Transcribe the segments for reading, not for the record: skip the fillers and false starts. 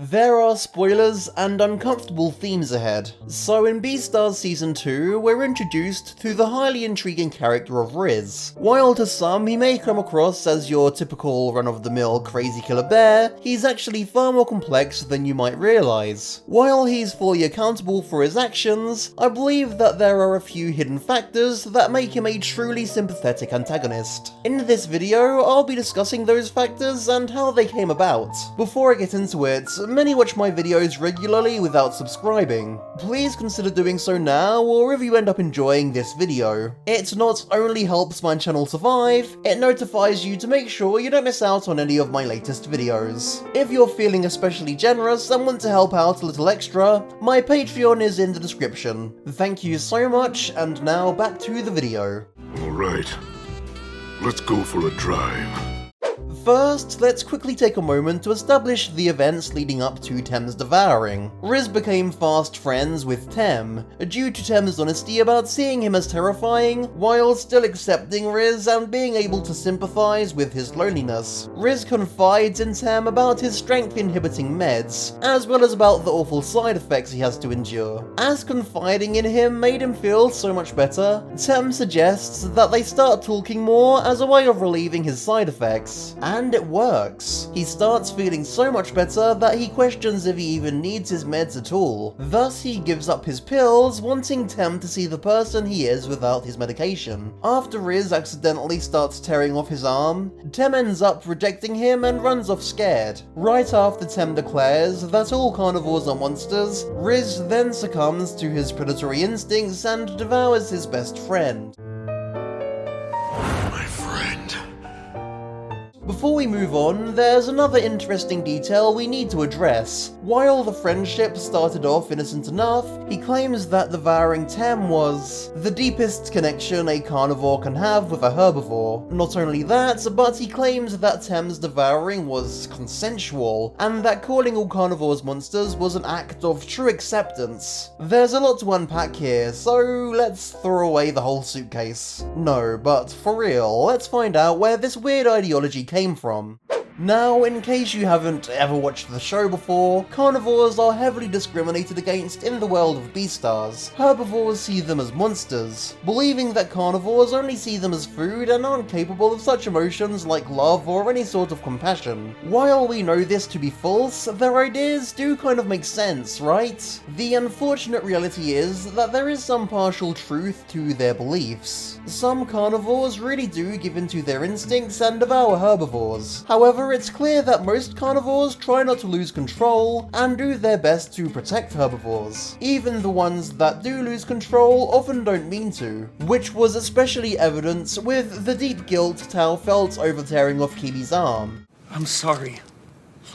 There are spoilers and uncomfortable themes ahead. So in Beastars Season 2, we're introduced to the highly intriguing character of RIZ. While to some he may come across as your typical run-of-the-mill crazy killer bear, he's actually far more complex than you might realise. While he's fully accountable for his actions, I believe that there are a few hidden factors that make him a truly sympathetic antagonist. In this video, I'll be discussing those factors and how they came about. Before I get into it, many watch my videos regularly without subscribing. Please consider doing so now, or if you end up enjoying this video. It not only helps my channel survive, it notifies you to make sure you don't miss out on any of my latest videos. If you're feeling especially generous and want to help out a little extra, my Patreon is in the description. Thank you so much, and now back to the video. Alright, let's go for a drive. First, let's quickly take a moment to establish the events leading up to Tem's devouring. RIZ became fast friends with Tem, due to Tem's honesty about seeing him as terrifying, while still accepting RIZ and being able to sympathise with his loneliness. RIZ confides in Tem about his strength-inhibiting meds, as well as about the awful side effects he has to endure. As confiding in him made him feel so much better, Tem suggests that they start talking more as a way of relieving his side effects. And it works. He starts feeling so much better that he questions if he even needs his meds at all. Thus, he gives up his pills, wanting Tem to see the person he is without his medication. After RIZ accidentally starts tearing off his arm, Tem ends up rejecting him and runs off scared. Right after Tem declares that all carnivores are monsters, RIZ then succumbs to his predatory instincts and devours his best friend. Before we move on, there's another interesting detail we need to address. While the friendship started off innocent enough, he claims that devouring Tem was the deepest connection a carnivore can have with a herbivore. Not only that, but he claims that Tem's devouring was consensual, and that calling all carnivores monsters was an act of true acceptance. There's a lot to unpack here, so let's throw away the whole suitcase. No, but for real, let's find out where this weird ideology came from. Now, in case you haven't ever watched the show before, carnivores are heavily discriminated against in the world of Beastars. Herbivores see them as monsters, believing that carnivores only see them as food and aren't capable of such emotions like love or any sort of compassion. While we know this to be false, their ideas do kind of make sense, right? The unfortunate reality is that there is some partial truth to their beliefs. Some carnivores really do give in to their instincts and devour herbivores. However, it's clear that most carnivores try not to lose control and do their best to protect herbivores. Even the ones that do lose control often don't mean to, which was especially evident with the deep guilt Tao felt over tearing off Kibi's arm. I'm sorry,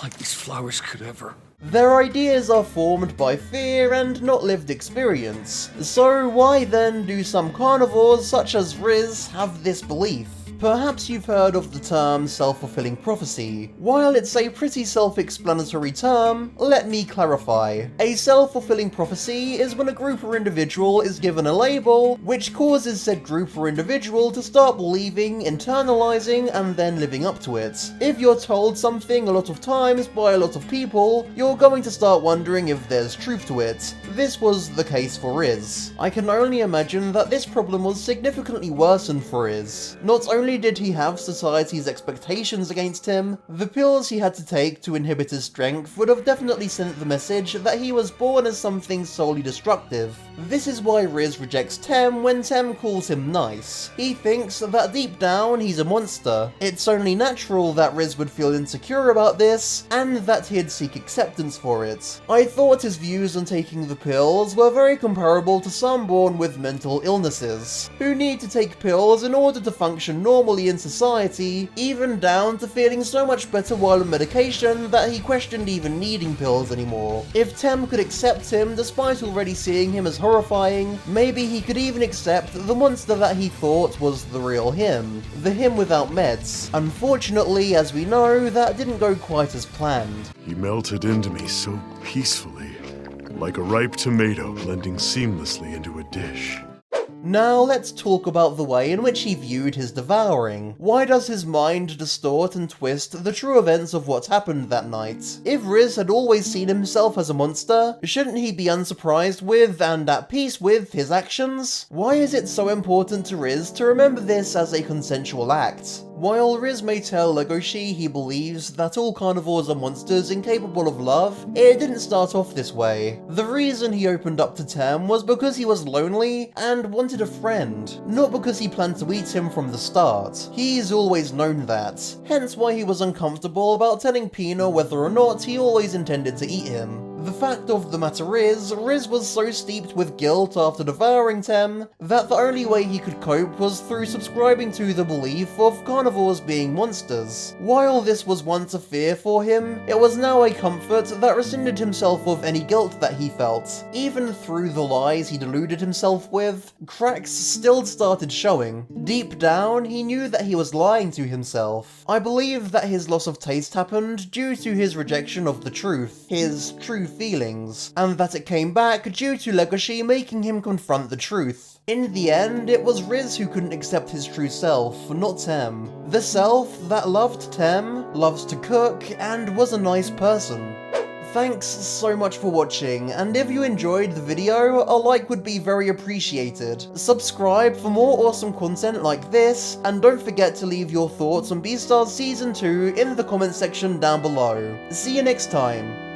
like these flowers could ever. Their ideas are formed by fear and not lived experience. So why then do some carnivores such as RIZ have this belief? Perhaps you've heard of the term self-fulfilling prophecy. While it's a pretty self-explanatory term, let me clarify. A self-fulfilling prophecy is when a group or individual is given a label, which causes said group or individual to start believing, internalizing, and then living up to it. If you're told something a lot of times by a lot of people, you're going to start wondering if there's truth to it. This was the case for RIZ. I can only imagine that this problem was significantly worsened for RIZ. Not only did he have society's expectations against him, the pills he had to take to inhibit his strength would have definitely sent the message that he was born as something solely destructive. This is why RIZ rejects Tem when Tem calls him nice. He thinks that deep down he's a monster. It's only natural that RIZ would feel insecure about this, and that he'd seek acceptance for it. I thought his views on taking the pills were very comparable to some born with mental illnesses, who need to take pills in order to function normally in society, even down to feeling so much better while on medication that he questioned even needing pills anymore. If Tem could accept him despite already seeing him as horrifying, maybe he could even accept the monster that he thought was the real him, the him without meds. Unfortunately, as we know, that didn't go quite as planned. He melted into me so peacefully, like a ripe tomato blending seamlessly into a dish. Now let's talk about the way in which he viewed his devouring. Why does his mind distort and twist the true events of what happened that night? If RIZ had always seen himself as a monster, shouldn't he be unsurprised with and at peace with his actions? Why is it so important to RIZ to remember this as a consensual act? While RIZ may tell Legosi he believes that all carnivores are monsters incapable of love, it didn't start off this way. The reason he opened up to Tem was because he was lonely and wanted a friend, not because he planned to eat him from the start. He's always known that, hence why he was uncomfortable about telling Pina whether or not he always intended to eat him. The fact of the matter is, RIZ was so steeped with guilt after devouring Tem that the only way he could cope was through subscribing to the belief of carnivores being monsters. While this was once a fear for him, it was now a comfort that rescinded himself of any guilt that he felt. Even through the lies he deluded himself with, cracks still started showing. Deep down, he knew that he was lying to himself. I believe that his loss of taste happened due to his rejection of the truth, his true feelings, and that it came back due to Legosi making him confront the truth. In the end, it was RIZ who couldn't accept his true self, not Tem. The self that loved Tem, loves to cook, and was a nice person. Thanks so much for watching, and if you enjoyed the video, a like would be very appreciated. Subscribe for more awesome content like this, and don't forget to leave your thoughts on Beastars Season 2 in the comment section down below. See you next time.